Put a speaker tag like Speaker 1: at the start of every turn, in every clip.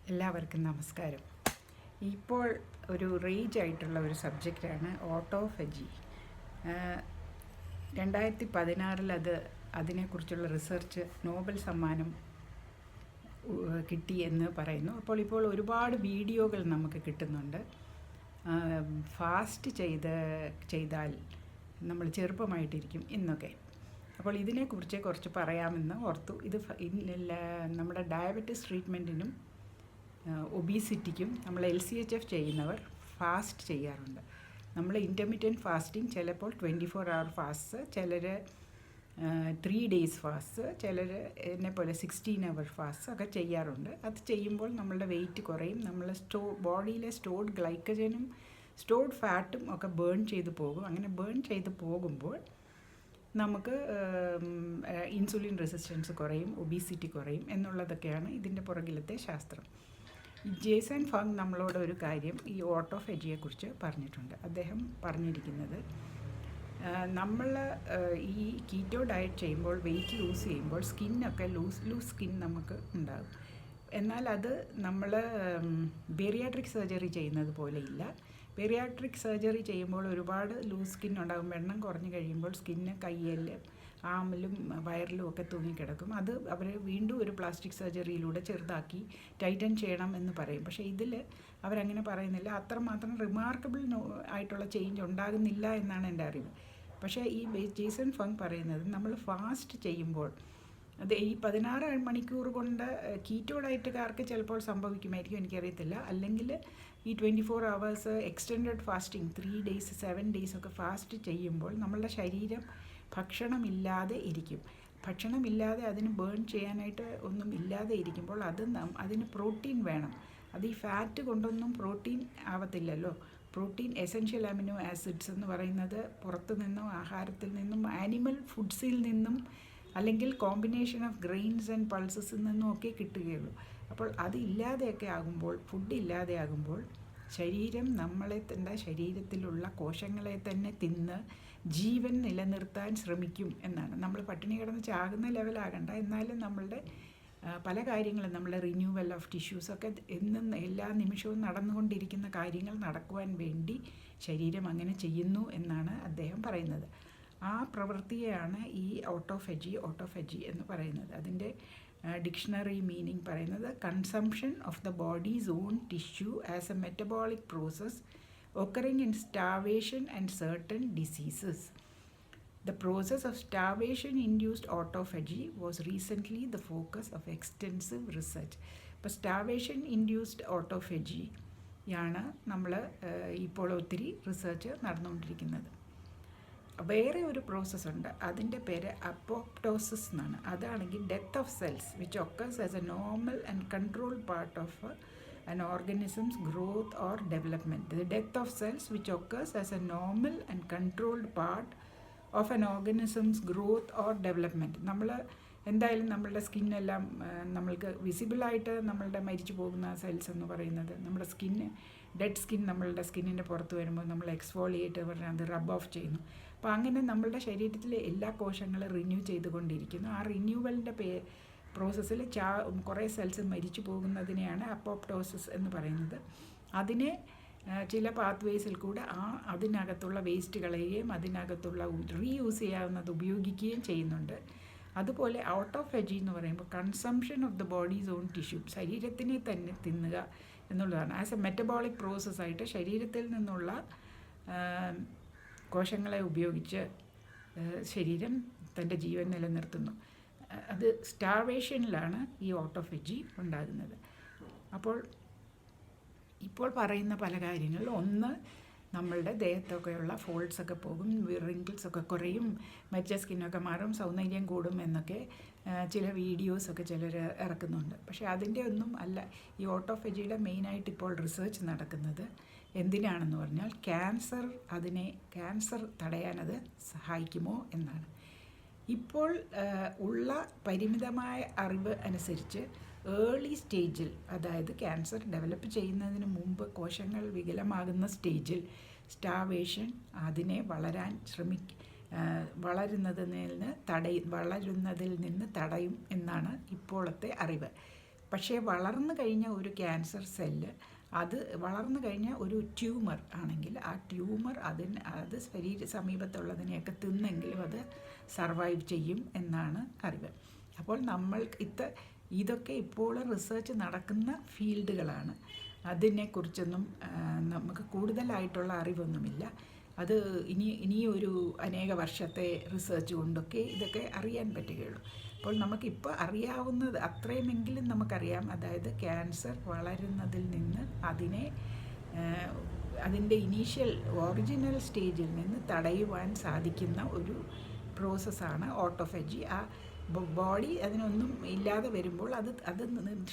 Speaker 1: എല്ലാവർക്കും നമസ്കാരം. ഇപ്പോൾ ഒരു റേജ് ആയിട്ടുള്ള ഒരു സബ്ജക്റ്റാണ് ഓട്ടോഫജി. 2016 അതിനെക്കുറിച്ചുള്ള റിസർച്ച് നോബൽ സമ്മാനം കിട്ടി എന്ന് പറയുന്നു. ഇപ്പോൾ ഒരുപാട് വീഡിയോകൾ നമുക്ക് കിട്ടുന്നുണ്ട്. ഫാസ്റ്റ് ചെയ്താൽ നമ്മൾ ചെറുപ്പമായിട്ടിരിക്കും എന്നൊക്കെ. അപ്പോൾ ഇതിനെക്കുറിച്ച് കുറച്ച് പറയാമെന്ന് ഓർത്തു. ഇത് നമ്മുടെ ഡയബറ്റിസ് ട്രീറ്റ്മെൻറ്റിനും ഒബീസിറ്റിക്കും നമ്മൾ LCHF ചെയ്യുന്നവർ ഫാസ്റ്റ് ചെയ്യാറുണ്ട്. നമ്മൾ ഇൻ്റർമീഡിയറ്റ് ഫാസ്റ്റിംഗ്, ചിലപ്പോൾ 24 hour ഫാസ്റ്റ്, ചിലർ 3 days ഫാസ്റ്റ്, ചിലർ എന്നെപ്പോലെ 16 hour ഫാസ്റ്റ് ഒക്കെ ചെയ്യാറുണ്ട്. അത് ചെയ്യുമ്പോൾ നമ്മളുടെ വെയിറ്റ് കുറയും, നമ്മൾ ബോഡിയിലെ സ്റ്റോർഡ് ഗ്ലൈക്കജനും സ്റ്റോർഡ് ഫാറ്റും ഒക്കെ ബേൺ ചെയ്ത് പോകും. അങ്ങനെ ബേൺ ചെയ്ത് പോകുമ്പോൾ നമുക്ക് ഇൻസുലിൻ റെസിസ്റ്റൻസ് കുറയും, ഒബീസിറ്റി കുറയും എന്നുള്ളതൊക്കെയാണ് ഇതിൻ്റെ പുറകിലത്തെ ശാസ്ത്രം. ജേസൺ ഫങ് നമ്മളോട് ഒരു കാര്യം ഈ ഓട്ടോഫജിയെക്കുറിച്ച് പറഞ്ഞിട്ടുണ്ട്. അദ്ദേഹം പറഞ്ഞിരിക്കുന്നത്, നമ്മൾ ഈ കീറ്റോ ഡയറ്റ് ചെയ്യുമ്പോൾ, വെയിറ്റ് ലൂസ് ചെയ്യുമ്പോൾ സ്കിന്നൊക്കെ ലൂസ് സ്കിൻ നമുക്ക് ഉണ്ടാകും. എന്നാൽ അത് നമ്മൾ ബേറിയാട്രിക് സർജറി ചെയ്യുന്നത് പോലെ ഇല്ല. ബേറിയാട്രിക് സർജറി ചെയ്യുമ്പോൾ ഒരുപാട് ലൂസ് സ്കിൻ ഉണ്ടാകും. എണ്ണം കുറഞ്ഞു കഴിയുമ്പോൾ സ്കിന്ന് കയ്യിലും ആമിലും വയറിലും ഒക്കെ തൂങ്ങിക്കിടക്കും. അത് അവർ വീണ്ടും ഒരു പ്ലാസ്റ്റിക് സർജറിയിലൂടെ ചെറുതാക്കി ടൈറ്റൻ ചെയ്യണം എന്ന് പറയും. പക്ഷേ ഇതിൽ അവരങ്ങനെ പറയുന്നില്ല. അത്രമാത്രം റിമാർക്കബിൾ ആയിട്ടുള്ള ചേഞ്ച് ഉണ്ടാകുന്നില്ല എന്നാണ് എൻ്റെ അറിവ്. പക്ഷേ ഈ ജേസൺ ഫങ് പറയുന്നത്, നമ്മൾ ഫാസ്റ്റ് ചെയ്യുമ്പോൾ അത് ഈ 16 മണിക്കൂർ കൊണ്ട് കീറ്റോ ഡയറ്റുകാർക്ക് ചിലപ്പോൾ സംഭവിക്കുമായിരിക്കും, എനിക്കറിയത്തില്ല. അല്ലെങ്കിൽ ഈ 24 hours extended fasting 3 days 7 days ഒക്കെ ഫാസ്റ്റ് ചെയ്യുമ്പോൾ നമ്മളുടെ ശരീരം ഭക്ഷണമില്ലാതെ ഇരിക്കും. ഭക്ഷണമില്ലാതെ അതിന് ബേൺ ചെയ്യാനായിട്ട് ഒന്നും ഇല്ലാതെ ഇരിക്കുമ്പോൾ അതിന് പ്രോട്ടീൻ വേണം. അത് ഈ ഫാറ്റ് കൊണ്ടൊന്നും പ്രോട്ടീൻ ആവത്തില്ലല്ലോ. പ്രോട്ടീൻ എസെൻഷ്യൽ അമിനോ ആസിഡ്സ് എന്ന് പറയുന്നത് പുറത്തു നിന്നും, ആഹാരത്തിൽ നിന്നും, ആനിമൽ ഫുഡ്സിൽ നിന്നും, അല്ലെങ്കിൽ കോമ്പിനേഷൻ ഓഫ് ഗ്രെയിൻസ് ആൻഡ് പൾസസിൽ നിന്നും ഒക്കെ കിട്ടുകയുള്ളൂ. അപ്പോൾ അത് ഇല്ലാതെയൊക്കെ ആകുമ്പോൾ, ഫുഡ് ഇല്ലാതെ ആകുമ്പോൾ ശരീരം തൻ്റെ ശരീരത്തിലുള്ള കോശങ്ങളെ തന്നെ തിന്ന് ജീവൻ നിലനിർത്താൻ ശ്രമിക്കും എന്നാണ്. നമ്മൾ പട്ടിണി കിടന്ന് ചാകുന്ന ലെവലാകണ്ട, എന്നാലും നമ്മളുടെ പല കാര്യങ്ങളും, നമ്മളുടെ റിന്യൂവൽ ഓഫ് ടിഷ്യൂസൊക്കെ എല്ലാ നിമിഷവും നടന്നുകൊണ്ടിരിക്കുന്ന കാര്യങ്ങൾ നടക്കുവാൻ വേണ്ടി ശരീരം അങ്ങനെ ചെയ്യുന്നു എന്നാണ് അദ്ദേഹം പറയുന്നത്. ആ പ്രവൃത്തിയെയാണ് ഈ ഓട്ടോഫജി എന്ന് പറയുന്നത്. അതിൻ്റെ ഡിക്ഷണറി മീനിങ് പറയുന്നത്, consumption of the bodies on tissue as A metabolic process occurring in starvation and certain diseases. The process of starvation-induced autophagy was recently the focus of extensive research. ഇപ്പോൾ starvation-induced autophagy യാണ് നമ്മൾ ഇപ്പോൾ ഒത്തിരി research നടന്നുകൊണ്ടിരിക്കുന്നത്. വേറെ ഒരു പ്രോസസ്സുണ്ട്, അതിൻ്റെ പേര് അപ്പോപ്റ്റോസിസ് എന്നാണ്. അതാണെങ്കിൽ death of cells which occurs as A normal and controlled part of an organism's growth or development. The death of cells which occurs as a normal and controlled part of an organism's growth or development. നമ്മൾ എന്തായാലും നമ്മളുടെ സ്കിന്നെല്ലാം നമ്മൾക്ക് വിസിബിളായിട്ട് നമ്മളുടെ മരിച്ചു പോകുന്ന cells എന്ന് പറയുന്നത്, നമ്മുടെ ഡെഡ് സ്കിൻ നമ്മളുടെ സ്കിന്നിൻ്റെ പുറത്ത് വരുമ്പോൾ നമ്മൾ എക്സ്ഫോളിയേറ്റ് പറഞ്ഞാൽ അത് റബ് ഓഫ് ചെയ്യുന്നു. അപ്പോൾ അങ്ങനെ നമ്മളുടെ ശരീരത്തിലെ എല്ലാ കോശങ്ങളും റിന്യൂ ചെയ്തുകൊണ്ടിരിക്കുന്നു. ആ റിന്യൂവലിൻ്റെ പ്രോസസ്സിൽ കുറേ സെൽസ് മരിച്ചു പോകുന്നതിനെയാണ് അപ്പോപ്റ്റോസിസ് എന്ന് പറയുന്നത്. അതിനെ ചില പാത്വേസിൽ കൂടെ അതിനകത്തുള്ള വേസ്റ്റ് കളയുകയും അതിനകത്തുള്ള റീയൂസ് ചെയ്യാവുന്നത് ഉപയോഗിക്കുകയും ചെയ്യുന്നുണ്ട്. അതുപോലെ ഓട്ടോഫജി എന്ന് പറയുമ്പോൾ consumption of the bodies on tissue, ശരീരത്തിനെ തന്നെ തിന്നുക എന്നുള്ളതാണ്. ആസ് എ മെറ്റബോളിക് പ്രോസസ്സായിട്ട് ശരീരത്തിൽ നിന്നുള്ള കോശങ്ങളെ ഉപയോഗിച്ച് ശരീരം തൻ്റെ ജീവൻ നിലനിർത്തുന്നു. അത് സ്റ്റാർവേഷനിലാണ് ഈ ഓട്ടോഫജി ഉണ്ടാകുന്നത്. ഇപ്പോൾ പറയുന്ന പല കാര്യങ്ങളിൽ, ഒന്ന്, നമ്മളുടെ ദേഹത്തൊക്കെയുള്ള ഫോൾഡ്സൊക്കെ പോകും, റിങ്കിൾസൊക്കെ കുറയും, മരിച്ച സ്കിന്നൊക്കെ മാറും, സൗന്ദര്യം കൂടും എന്നൊക്കെ ചില വീഡിയോസൊക്കെ ചിലർ ഇറക്കുന്നുണ്ട്. പക്ഷേ അതിൻ്റെ ഒന്നും അല്ല ഈ ഓട്ടോഫജിയുടെ മെയിനായിട്ട് ഇപ്പോൾ റിസർച്ച് നടക്കുന്നത്. എന്തിനാണെന്ന് പറഞ്ഞാൽ ക്യാൻസർ തടയാനത് സഹായിക്കുമോ എന്നാണ്. ഇപ്പോൾ ഉള്ള പരിമിതമായ അറിവ് അനുസരിച്ച് ഏർലി സ്റ്റേജിൽ, അതായത് ക്യാൻസർ ഡെവലപ്പ് ചെയ്യുന്നതിന് മുമ്പ് കോശങ്ങൾ വികലമാകുന്ന സ്റ്റേജിൽ സ്റ്റാർവേഷൻ അതിനെ വളരുന്നതിൽ നിന്ന് തടയും എന്നാണ് ഇപ്പോഴത്തെ അറിവ്. പക്ഷേ വളർന്നു കഴിഞ്ഞ ഒരു ക്യാൻസർ സെല്ല് അത് വളർന്നു കഴിഞ്ഞ ഒരു ട്യൂമർ ആണെങ്കിൽ ആ ട്യൂമർ അത് സമീപത്തുള്ളതിനെയൊക്കെ തിന്നെങ്കിലും അത് സർവൈവ് ചെയ്യും എന്നാണ് അറിവ്. അപ്പോൾ ഇതൊക്കെ ഇപ്പോൾ റിസർച്ച് നടക്കുന്ന ഫീൽഡുകളാണ്. അതിനെക്കുറിച്ചൊന്നും നമുക്ക് കൂടുതലായിട്ടുള്ള അറിവൊന്നുമില്ല. അത് ഇനിയൊരു അനേക വർഷത്തെ റിസർച്ച് കൊണ്ടൊക്കെ ഇതൊക്കെ അറിയാൻ പറ്റുകയുള്ളൂ. അപ്പോൾ നമുക്കിപ്പോൾ അറിയാവുന്നത് അത്രയുമെങ്കിലും നമുക്കറിയാം. അതായത് ക്യാൻസർ വളരുന്നതിൽ നിന്ന് അതിൻ്റെ ഒറിജിനൽ സ്റ്റേജിൽ നിന്ന് തടയുവാൻ സാധിക്കുന്ന ഒരു പ്രോസസ്സാണ് ഓട്ടോഫേജി. ആ ബോഡി അതിനൊന്നും ഇല്ലാതെ വരുമ്പോൾ അത്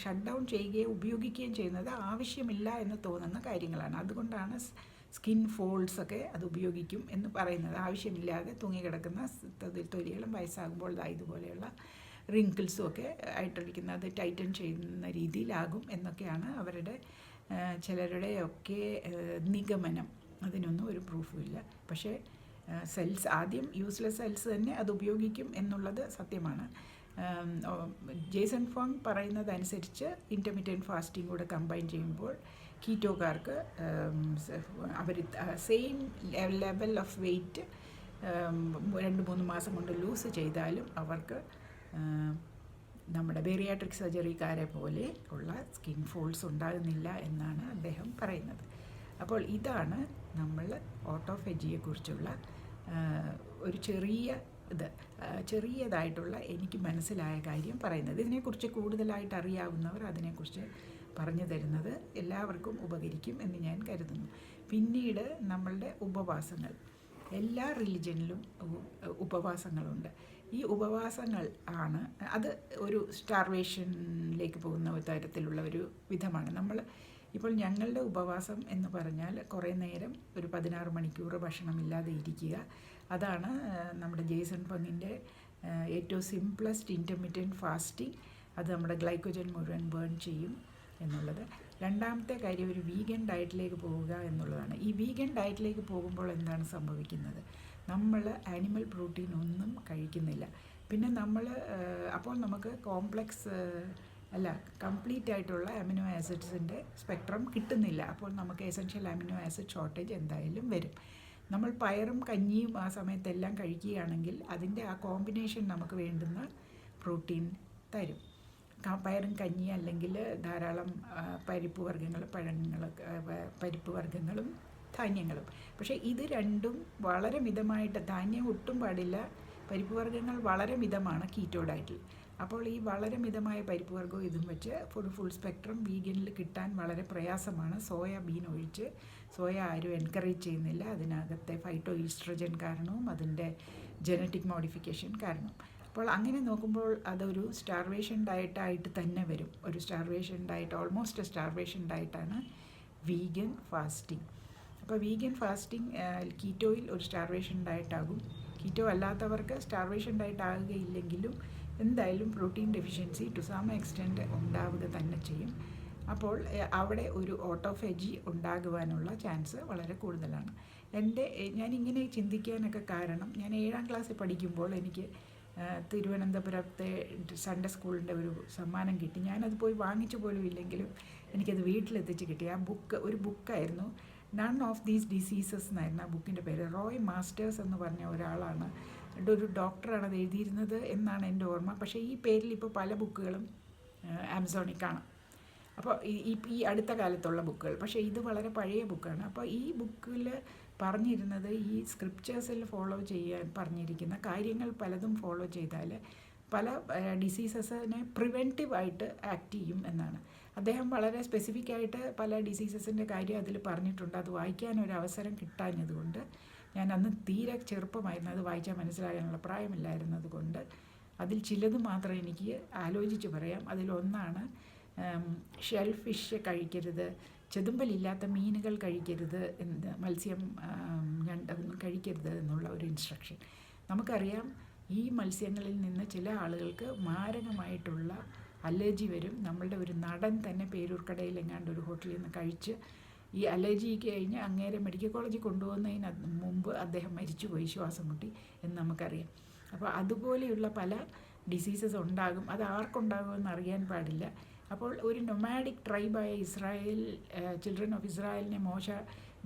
Speaker 1: ഷട്ട് ഡൗൺ ചെയ്യുകയും ഉപയോഗിക്കുകയും ചെയ്യുന്നത് ആവശ്യമില്ല എന്ന് തോന്നുന്ന കാര്യങ്ങളാണ്. അതുകൊണ്ടാണ് സ്കിൻ ഫോൾഡ്സൊക്കെ അത് ഉപയോഗിക്കും എന്ന് പറയുന്നത്. ആവശ്യമില്ലാതെ തൂങ്ങിക്കിടക്കുന്ന തൊലികളും വയസ്സാകുമ്പോൾ ഇതുപോലെയുള്ള റിങ്കിൾസും ഒക്കെ ആയിട്ടിരിക്കുന്ന അത് ടൈറ്റൻ ചെയ്യുന്ന രീതിയിലാകും എന്നൊക്കെയാണ് ചിലരുടെയൊക്കെ നിഗമനം. അതിനൊന്നും ഒരു പ്രൂഫും ഇല്ല. പക്ഷേ ആദ്യം യൂസ്ലെസ് സെൽസ് തന്നെ അത് ഉപയോഗിക്കും എന്നുള്ളത് സത്യമാണ്. ജേസൺ ഫോങ് പറയുന്നതനുസരിച്ച് ഇൻ്റർമിറ്റൻറ്റ് ഫാസ്റ്റിംഗ് കൂടെ കമ്പൈൻ ചെയ്യുമ്പോൾ കീറ്റോക്കാർക്ക് അവർ സെയിം ലെവൽ ഓഫ് വെയ്റ്റ് 2-3 മാസം കൊണ്ട് ലൂസ് ചെയ്താലും അവർക്ക് നമ്മുടെ ബേറിയാട്രിക് സർജറിക്കാരെ പോലെ ഉള്ള സ്കിൻ ഫോൾസ് ഉണ്ടാകുന്നില്ല എന്നാണ് അദ്ദേഹം പറയുന്നത്. അപ്പോൾ ഇതാണ് നമ്മൾ ഓട്ടോഫേജിയെക്കുറിച്ചുള്ള ഒരു ചെറിയതായിട്ടുള്ള എനിക്ക് മനസ്സിലായ കാര്യം പറയുന്നത്. ഇതിനെക്കുറിച്ച് കൂടുതലായിട്ട് അറിയാവുന്നവർ അതിനെക്കുറിച്ച് പറഞ്ഞു തരുന്നത് എല്ലാവർക്കും ഉപകരിക്കും എന്ന് ഞാൻ കരുതുന്നു. പിന്നീട് നമ്മളുടെ ഉപവാസങ്ങൾ, എല്ലാ റിലിജനിലും ഉപവാസങ്ങളുണ്ട്. ഈ ഉപവാസങ്ങൾ അത് ഒരു സ്റ്റാർവേഷനിലേക്ക് പോകുന്ന ഒരു തരത്തിലുള്ള ഒരു വിധമാണ്. ഇപ്പോൾ ഞങ്ങളുടെ ഉപവാസം എന്ന് പറഞ്ഞാൽ കുറേ നേരം ഒരു 16 മണിക്കൂർ ഭക്ഷണമില്ലാതെ ഇരിക്കുക. അതാണ് നമ്മുടെ ജേസൺ ഫങ്ങിൻ്റെ ഏറ്റവും സിംപ്ലസ്റ്റ് ഇൻ്റർമിറ്റൻറ്റ് ഫാസ്റ്റിംഗ്. അത് നമ്മുടെ ഗ്ലൈക്കോജൻ മുഴുവൻ ബേൺ ചെയ്യും എന്നുള്ളത്. രണ്ടാമത്തെ കാര്യം ഒരു വീഗൻ ഡയറ്റിലേക്ക് പോവുക എന്നുള്ളതാണ്. ഈ വീഗൻ ഡയറ്റിലേക്ക് പോകുമ്പോൾ എന്താണ് സംഭവിക്കുന്നത്? നമ്മൾ ആനിമൽ പ്രോട്ടീൻ ഒന്നും കഴിക്കുന്നില്ല. പിന്നെ അപ്പോൾ നമുക്ക് കംപ്ലീറ്റ് ആയിട്ടുള്ള അമിനോ ആസിഡ്സിൻ്റെ സ്പെക്ട്രം കിട്ടുന്നില്ല. അപ്പോൾ നമുക്ക് എസൻഷ്യൽ അമിനോ ആസിഡ് ഷോർട്ടേജ് എന്തായാലും വരും. നമ്മൾ പയറും കഞ്ഞിയും ആ സമയത്തെല്ലാം കഴിക്കുകയാണെങ്കിൽ അതിൻ്റെ ആ കോമ്പിനേഷൻ നമുക്ക് വേണ്ടുന്ന പ്രോട്ടീൻ തരും. പയറും കഞ്ഞി അല്ലെങ്കിൽ ധാരാളം പരിപ്പ് വർഗ്ഗങ്ങളും ധാന്യങ്ങളും. പക്ഷേ ഇത് രണ്ടും വളരെ മിതമായിട്ട്, ധാന്യം ഒട്ടും പാടില്ല, പരിപ്പ് വർഗ്ഗങ്ങൾ വളരെ മിതമാണ് കീറ്റോ ഡയറ്റിൽ. അപ്പോൾ ഈ വളരെ മിതമായ പരിപ്പ് വർഗ്ഗവും ഇതും വെച്ച് ഫുൾ സ്പെക്ട്രം വീഗനിൽ കിട്ടാൻ വളരെ പ്രയാസമാണ്. സോയാബീൻ ഒഴിച്ച് സോയ ആരും എൻകറേജ് ചെയ്യുന്നില്ല. അതിനകത്തെ ഫൈറ്റോ ഈസ്ട്രജൻ കാരണവും അതിൻ്റെ ജനറ്റിക് മോഡിഫിക്കേഷൻ കാരണവും. അപ്പോൾ അങ്ങനെ നോക്കുമ്പോൾ അതൊരു സ്റ്റാർവേഷൻ ഡയറ്റായിട്ട് തന്നെ വരും. ഒരു സ്റ്റാർവേഷൻ ഡയറ്റ്, ഓൾമോസ്റ്റ് സ്റ്റാർവേഷൻ ഡയറ്റാണ് വീഗൻ ഫാസ്റ്റിംഗ്. അപ്പോൾ വീഗൻ ഫാസ്റ്റിംഗ് കീറ്റോയിൽ ഒരു സ്റ്റാർവേഷൻ ഡയറ്റാകും. കീറ്റോ അല്ലാത്തവർക്ക് സ്റ്റാർവേഷൻ ഡയറ്റ് ആകുകയില്ലെങ്കിലും എന്തായാലും protein deficiency to some extent ഉണ്ടാവുക തന്നെ ചെയ്യും. അപ്പോൾ അവിടെ ഒരു ഓട്ടോഫേജി ഉണ്ടാകുവാനുള്ള ചാൻസ് വളരെ കൂടുതലാണ്. ഞാനിങ്ങനെ ചിന്തിക്കാനൊക്കെ കാരണം, ഞാൻ 7ാം ക്ലാസ്സിൽ പഠിക്കുമ്പോൾ എനിക്ക് തിരുവനന്തപുരത്തെ സൺഡേ സ്കൂളിൻ്റെ ഒരു സമ്മാനം കിട്ടി. ഞാനത് പോയി വാങ്ങിച്ചു പോലും ഇല്ലെങ്കിലും എനിക്കത് വീട്ടിലെത്തിച്ച് കിട്ടി. ആ ഒരു ബുക്കായിരുന്നു നൺ ഓഫ് ദീസ് ഡിസീസസ് എന്നായിരുന്നു ആ ബുക്കിൻ്റെ പേര്. റോയ് മാസ്റ്റേഴ്സ് എന്ന് പറഞ്ഞ ഒരാളാണ്, ഒരു ഡോക്ടറാണ് അത് എഴുതിയിരുന്നത് എന്നാണ് എൻ്റെ ഓർമ്മ. പക്ഷേ ഈ പേരിൽ ഇപ്പോൾ പല ബുക്കുകളും ആമസോണിൽ കാണാം. അപ്പോൾ ഈ അടുത്ത കാലത്തുള്ള ബുക്കുകൾ, പക്ഷേ ഇത് വളരെ പഴയ ബുക്കാണ്. അപ്പോൾ ഈ ബുക്കിൽ പറഞ്ഞിരുന്നത് ഈ സ്ക്രിപ്റ്റേഴ്സിൽ ഫോളോ ചെയ്യാൻ പറഞ്ഞിരിക്കുന്ന കാര്യങ്ങൾ പലതും ഫോളോ ചെയ്താൽ പല ഡിസീസസിനെ പ്രിവെൻറ്റീവായിട്ട് ആക്ട് ചെയ്യും എന്നാണ്. അദ്ദേഹം വളരെ സ്പെസിഫിക് ആയിട്ട് പല ഡിസീസസിൻ്റെ കാര്യം അതിൽ പറഞ്ഞിട്ടുണ്ട്. അത് വായിക്കാനൊരു അവസരം കിട്ടാഞ്ഞതുകൊണ്ട്, ഞാൻ അന്ന് തീരെ ചെറുപ്പമായിരുന്നു, അത് വായിച്ചാൽ മനസ്സിലാകാനുള്ള പ്രായമില്ലായിരുന്നത് കൊണ്ട് അതിൽ ചിലത് മാത്രം എനിക്ക് ആലോചിച്ച് പറയാം. അതിലൊന്നാണ് ഷെൽ ഫിഷ് കഴിക്കരുത്, ചെതുമ്പലില്ലാത്ത മീനുകൾ കഴിക്കരുത്, മത്സ്യം ഞണ്ടൊന്നും കഴിക്കരുത് എന്നുള്ള ഒരു ഇൻസ്ട്രക്ഷൻ. നമുക്കറിയാം ഈ മത്സ്യങ്ങളിൽ നിന്ന് ചില ആളുകൾക്ക് മാരകമായിട്ടുള്ള അലർജി വരും. നമ്മളുടെ ഒരു നടൻ തന്നെ പേരൂർക്കടയിൽ എങ്ങാണ്ട് ഒരു ഹോട്ടലിൽ നിന്ന് കഴിച്ച് ഈ അലർജിക്ക് കഴിഞ്ഞ് അങ്ങേരെ മെഡിക്കൽ കോളേജിൽ കൊണ്ടുപോകുന്നതിന് മുമ്പ് അദ്ദേഹം മരിച്ചുപോയി, ശ്വാസം മുട്ടി എന്ന് നമുക്കറിയാം. അപ്പോൾ അതുപോലെയുള്ള പല ഡിസീസസ് ഉണ്ടാകും. അത് ആർക്കുണ്ടാകുമെന്ന് അറിയാൻ പാടില്ല. അപ്പോൾ ഒരു നൊമാഡിക് ട്രൈബായ ഇസ്രായേൽ, ചിൽഡ്രൻ ഓഫ് ഇസ്രായേലിനെ മോശ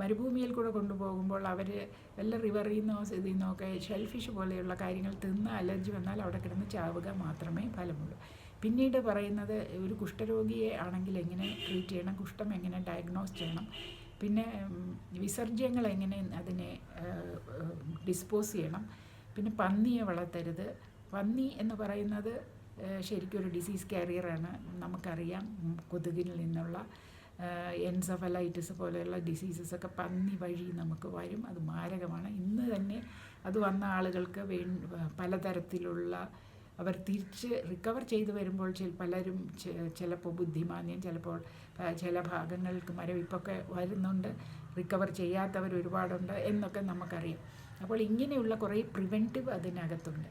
Speaker 1: മരുഭൂമിയിൽ കൂടെ കൊണ്ടുപോകുമ്പോൾ അവർ വല്ല റിവറിൽ നിന്നോ ഇതിൽ നിന്നോ ഒക്കെ ഷെൽഫിഷ് പോലെയുള്ള കാര്യങ്ങൾ തിന്ന് അലർജി വന്നാൽ അവിടെ കിടന്ന് ചാവുക മാത്രമേ ഫലമുള്ളൂ. പിന്നീട് പറയുന്നത് ഒരു കുഷ്ഠരോഗിയെ ആണെങ്കിൽ എങ്ങനെ ട്രീറ്റ് ചെയ്യണം, കുഷ്ഠം എങ്ങനെ ഡയഗ്നോസ് ചെയ്യണം, പിന്നെ വിസർജ്യങ്ങൾ എങ്ങനെ അതിനെ ഡിസ്പോസ് ചെയ്യണം, പിന്നെ പന്നിയെ വളർത്തരുത്. പന്നി എന്ന് പറയുന്നത് ശരിക്കും ഒരു ഡിസീസ് കാരിയറാണ്. നമുക്കറിയാം, കൊതുകിൽ നിന്നുള്ള എൻസഫലൈറ്റിസ് പോലെയുള്ള ഡിസീസസൊക്കെ പന്നി വഴി നമുക്ക് വരും. അത് മാരകമാണ്. ഇന്ന് തന്നെ അത് വന്ന ആളുകൾക്ക് പലതരത്തിലുള്ള അവർ തിരിച്ച് റിക്കവർ ചെയ്ത് വരുമ്പോൾ പലരും ചിലപ്പോൾ ബുദ്ധിമാന്യം, ചിലപ്പോൾ ചില ഭാഗങ്ങൾക്ക് മരവിപ്പൊക്കെ വരുന്നുണ്ട്. റിക്കവർ ചെയ്യാത്തവർ ഒരുപാടുണ്ട് എന്നൊക്കെ നമുക്കറിയാം. അപ്പോൾ ഇങ്ങനെയുള്ള കുറേ പ്രിവെൻറ്റീവ് അതിനകത്തുണ്ട്.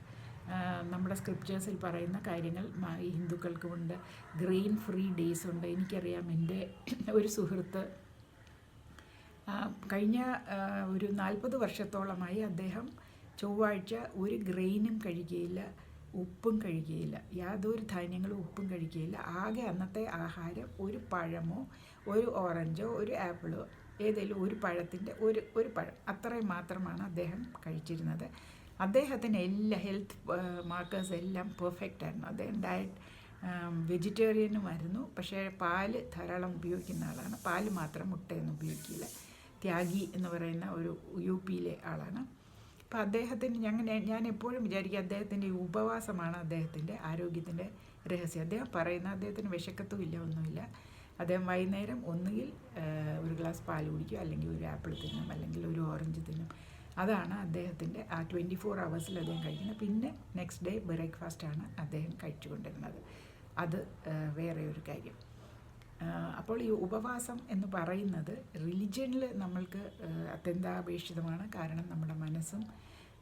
Speaker 1: നമ്മുടെ സ്ക്രിപ്റ്റേഴ്സിൽ പറയുന്ന കാര്യങ്ങൾ ഈ ഹിന്ദുക്കൾക്കുമുണ്ട്. ഗ്രെയിൻ ഫ്രീ ഡേയ്സ് ഉണ്ട്. എനിക്കറിയാം, എൻ്റെ ഒരു സുഹൃത്ത് കഴിഞ്ഞ ഒരു 40 വർഷത്തോളമായി അദ്ദേഹം ചൊവ്വാഴ്ച ഒരു ഗ്രെയിനും കഴിക്കുകയില്ല, ഉപ്പും കഴിക്കുകയില്ല, യാതൊരു ധാന്യങ്ങളും ഉപ്പും കഴിക്കുകയില്ല. ആകെ അന്നത്തെ ആഹാരം ഒരു പഴമോ ഒരു ഓറഞ്ചോ ഒരു ആപ്പിളോ ഏതെങ്കിലും ഒരു പഴത്തിൻ്റെ ഒരു പഴം, അത്രയും മാത്രമാണ് അദ്ദേഹം കഴിച്ചിരുന്നത്. അദ്ദേഹത്തിന് എല്ലാ ഹെൽത്ത് മാർക്കേഴ്സ് എല്ലാം പെർഫെക്റ്റ് ആയിരുന്നു. അദ്ദേഹം ഡയറ്റ് വെജിറ്റേറിയനുമായിരുന്നു. പക്ഷേ പാല് ധാരാളം ഉപയോഗിക്കുന്ന ആളാണ്. പാല് മാത്രം, മുട്ടയൊന്നും ഉപയോഗിക്കില്ല. ത്യാഗി എന്ന് പറയുന്ന ഒരു UP-യിലെ ആളാണ്. അപ്പോൾ അദ്ദേഹത്തിന് ഞാൻ എപ്പോഴും വിചാരിക്കും അദ്ദേഹത്തിൻ്റെ ഈ ഉപവാസമാണ് അദ്ദേഹത്തിൻ്റെ ആരോഗ്യത്തിൻ്റെ രഹസ്യം. അദ്ദേഹം പറയുന്ന അദ്ദേഹത്തിന് വിശക്കത്തുമില്ല, ഒന്നുമില്ല. അദ്ദേഹം വൈകുന്നേരം ഒന്നുകിൽ ഒരു ഗ്ലാസ് പാൽ കുടിക്കും, അല്ലെങ്കിൽ ഒരു ആപ്പിൾ തിന്നും, അല്ലെങ്കിൽ ഒരു ഓറഞ്ച് തിന്നും. അതാണ് അദ്ദേഹത്തിൻ്റെ ആ 24 hours അദ്ദേഹം കഴിക്കുന്നത്. പിന്നെ നെക്സ്റ്റ് ഡേ ബ്രേക്ക്ഫാസ്റ്റാണ് അദ്ദേഹം കഴിച്ചുകൊണ്ടിരുന്നത്. അത് വേറെ ഒരു കാര്യം. അപ്പോൾ ഈ ഉപവാസം എന്ന് പറയുന്നത് റിലിജനിൽ നമ്മൾക്ക് അത്യന്താപേക്ഷിതമാണ്. കാരണം നമ്മുടെ മനസ്സും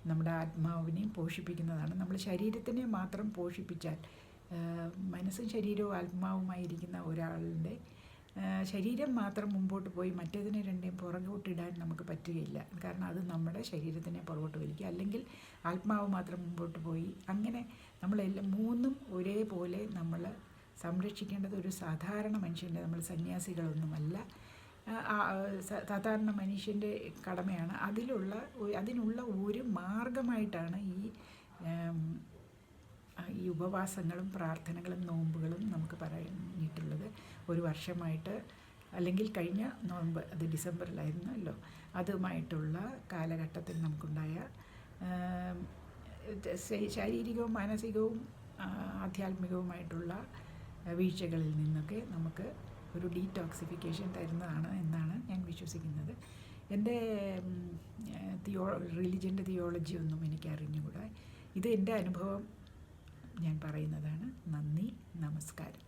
Speaker 1: നമ്മുടെ ആത്മാവിനെയും പോഷിപ്പിക്കുന്നതാണ്. നമ്മൾ ശരീരത്തിനെ മാത്രം പോഷിപ്പിച്ചാൽ, മനസ്സും ശരീരവും ആത്മാവുമായിരിക്കുന്ന ഒരാളുടെ ശരീരം മാത്രം മുമ്പോട്ട് പോയി മറ്റേതിനെ രണ്ടേയും പുറകോട്ടിടാൻ നമുക്ക് പറ്റുകയില്ല. കാരണം അത് നമ്മുടെ ശരീരത്തിനെ പുറകോട്ട് വലിക്കുക. അല്ലെങ്കിൽ ആത്മാവ് മാത്രം മുമ്പോട്ട് പോയി, അങ്ങനെ നമ്മളെല്ലാം മൂന്നും ഒരേപോലെ നമ്മൾ സംരക്ഷിക്കേണ്ടത് ഒരു സാധാരണ മനുഷ്യൻ്റെ, നമ്മൾ സന്യാസികളൊന്നുമല്ല, സാധാരണ മനുഷ്യൻ്റെ കടമയാണ്. അതിനുള്ള ഒരു മാർഗമായിട്ടാണ് ഈ ഉപവാസങ്ങളും പ്രാർത്ഥനകളും നോമ്പുകളും നമുക്ക് പറഞ്ഞിട്ടുള്ളത്. ഒരു വർഷമായിട്ട്, അല്ലെങ്കിൽ കഴിഞ്ഞ നോമ്പ് അത് ഡിസംബറിലായിരുന്നല്ലോ, അതുമായിട്ടുള്ള കാലഘട്ടത്തിൽ നമുക്കുണ്ടായ ശാരീരികവും മാനസികവും ആധ്യാത്മികവുമായിട്ടുള്ള വീഴ്ചകളിൽ നിന്നൊക്കെ നമുക്ക് ഒരു ഡീടോക്സിഫിക്കേഷൻ തരുന്നതാണ് എന്നാണ് ഞാൻ വിശ്വസിക്കുന്നത്. എൻ്റെ റിലിജൻ്റെ തിയോളജി ഒന്നും എനിക്ക് അറിഞ്ഞുകൂടാ. ഇത് എൻ്റെ അനുഭവം ഞാൻ പറയുന്നതാണ്. നന്ദി, നമസ്കാരം.